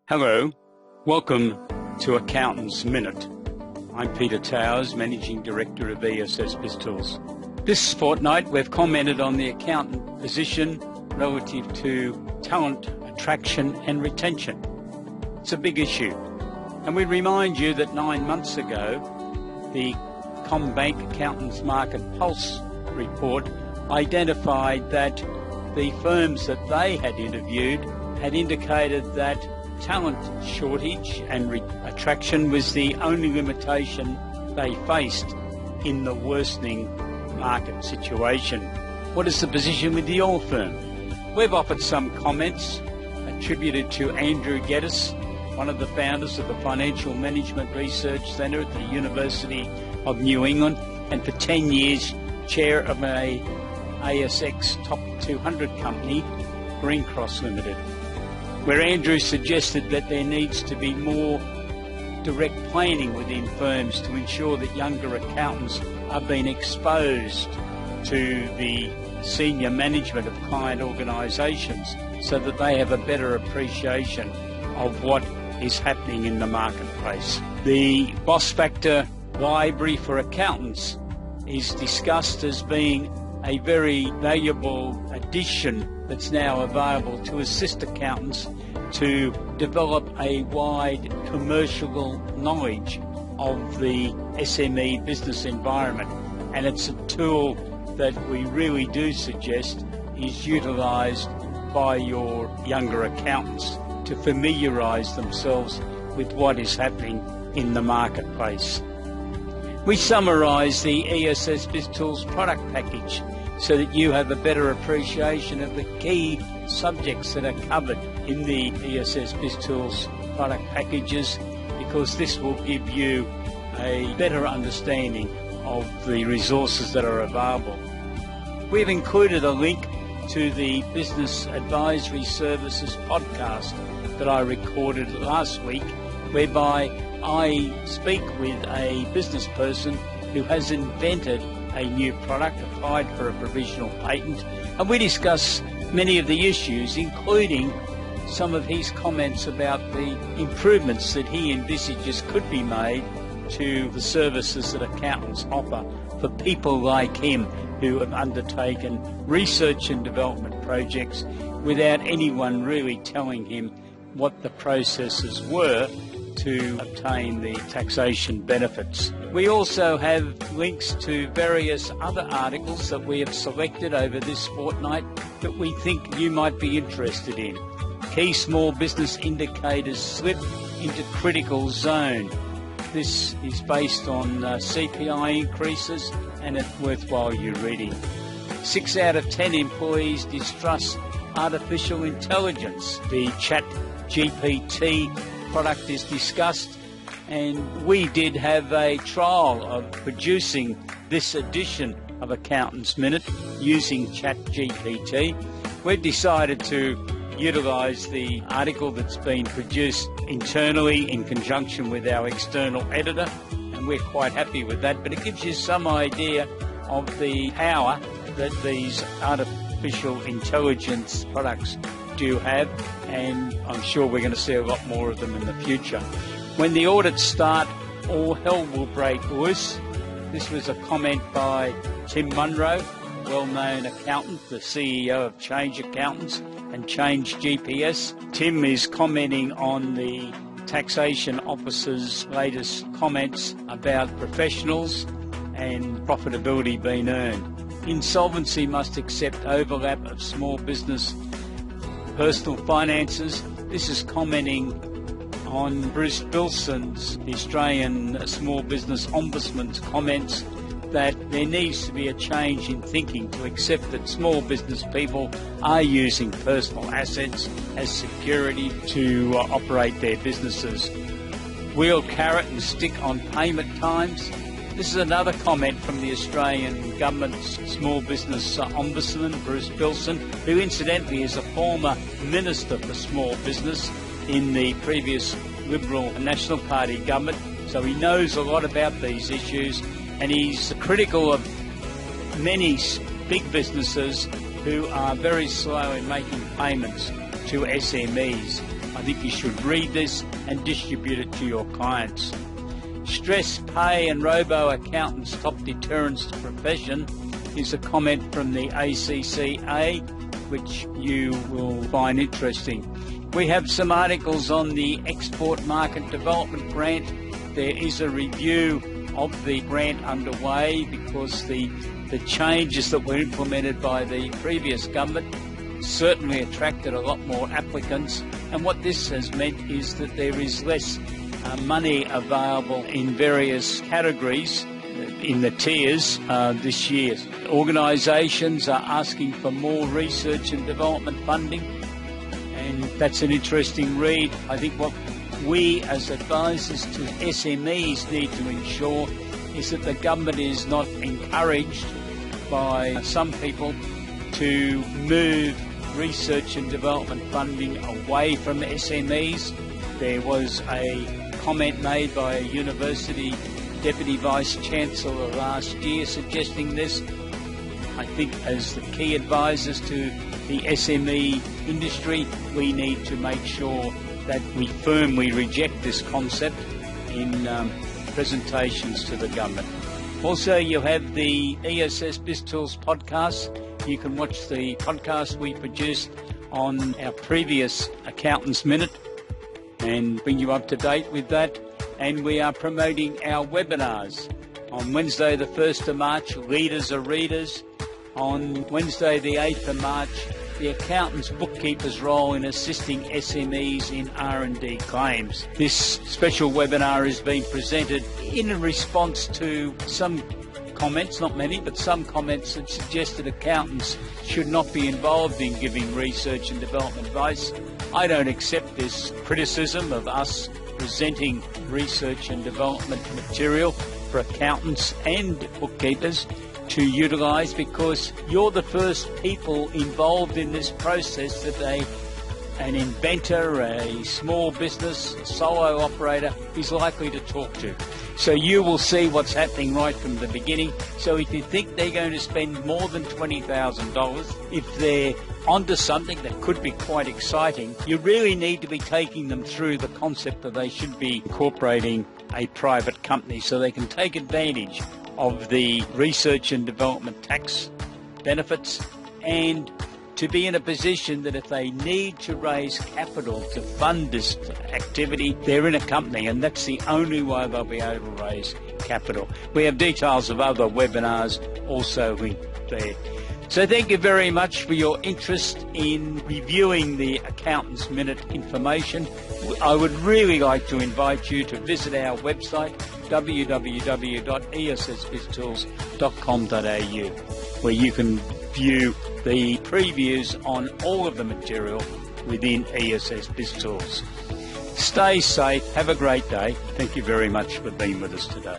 Hello, welcome to Accountants Minute. I'm Peter Towers, Managing Director of ESS BIZTOOLS. This fortnight we've commented on the accountant position relative to talent attraction and retention. It's a big issue, and we remind you that 9 months ago the CommBank Accountants Market Pulse report identified that the firms that they had interviewed had indicated that talent shortage and attraction was the only limitation they faced in the worsening market situation. What is the position with your firm? We've offered some comments attributed to Andrew Geddes, one of the founders of the Financial Management Research Centre at the University of New England, and for 10 years chair of a ASX Top 200 company, Green Cross Limited, where Andrew suggested that there needs to be more direct planning within firms to ensure that younger accountants are being exposed to the senior management of client organisations so that they have a better appreciation of what is happening in the marketplace. The Boss Factor Library for Accountants is discussed as being a very valuable addition that's now available to assist accountants to develop a wide commercial knowledge of the SME business environment. And it's a tool that we really do suggest is utilised by your younger accountants to familiarise themselves with what is happening in the marketplace. We summarise the ESS BIZTOOLS product package so that you have a better appreciation of the key subjects that are covered in the ESS BIZTOOLS product packages, because this will give you a better understanding of the resources that are available. We've included a link to the Business Advisory Services podcast that I recorded last week, whereby I speak with a business person who has invented a new product, applied for a provisional patent, and we discuss many of the issues, including some of his comments about the improvements that he envisages could be made to the services that accountants offer for people like him who have undertaken research and development projects without anyone really telling him what the processes were to obtain the taxation benefits. We also have links to various other articles that we have selected over this fortnight that we think you might be interested in. Key small business indicators slip into critical zone. This is based on CPI increases, and it's worthwhile you reading. 6 out of 10 employees distrust artificial intelligence. The ChatGPT product is discussed, and we did have a trial of producing this edition of Accountants Minute using ChatGPT. We've decided to utilise the article that's been produced internally in conjunction with our external editor, and we're quite happy with that, but it gives you some idea of the power that these artificial intelligence products do have, and I'm sure we're going to see a lot more of them in the future. When the audits start, all hell will break loose. This was a comment by Tim Munro, well-known accountant, the CEO of Change Accountants and Change GPS. Tim is commenting on the taxation officer's latest comments about professionals and profitability being earned. Insolvency must accept overlap of small business personal finances. This is commenting on Bruce Bilson's, the Australian Small Business Ombudsman's comments that there needs to be a change in thinking to accept that small business people are using personal assets as security to operate their businesses. Wheel carrot and stick on payment times. This is another comment from the Australian Government's Small Business Ombudsman, Bruce Bilson, who incidentally is a former Minister for Small Business in the previous Liberal National Party government, so he knows a lot about these issues, and he's critical of many big businesses who are very slow in making payments to SMEs. I think you should read this and distribute it to your clients. Stress, pay and robo-accountants' top deterrents to profession is a comment from the ACCA, which you will find interesting. We have some articles on the Export Market Development Grant. There is a review of the grant underway because the changes that were implemented by the previous government certainly attracted a lot more applicants, and what this has meant is that there is less money available in various categories in the tiers this year. Organisations are asking for more research and development funding, and that's an interesting read. I think what we as advisors to SMEs need to ensure is that the government is not encouraged by some people to move research and development funding away from SMEs. There was a comment made by a university Deputy Vice Chancellor last year suggesting this. I think as the key advisors to the SME industry, we need to make sure that we firmly reject this concept in presentations to the government. Also, you have the ESS BIZTOOLS podcast. You can watch the podcast we produced on our previous Accountants Minute and bring you up to date with that. And we are promoting our webinars. On Wednesday the 1st of March, Leaders are Readers. On Wednesday the 8th of March, the accountant's bookkeeper's role in assisting SMEs in R&D claims. This special webinar is being presented in response to some comments, not many, but some comments that suggested accountants should not be involved in giving research and development advice. I don't accept this criticism of us presenting research and development material for accountants and bookkeepers to utilise, because you're the first people involved in this process that an inventor, a small business, a solo operator is likely to talk to. So you will see what's happening right from the beginning. So if you think they're going to spend more than $20,000, if they're onto something that could be quite exciting, you really need to be taking them through the concept that they should be incorporating a private company so they can take advantage of the research and development tax benefits, and to be in a position that if they need to raise capital to fund this activity, they're in a company, and that's the only way they'll be able to raise capital. We have details of other webinars also linked there. So thank you very much for your interest in reviewing the Accountants Minute information. I would really like to invite you to visit our website, www.essbiztools.com.au, where you can view the previews on all of the material within ESS BIZTOOLS. Stay safe, have a great day. Thank you very much for being with us today.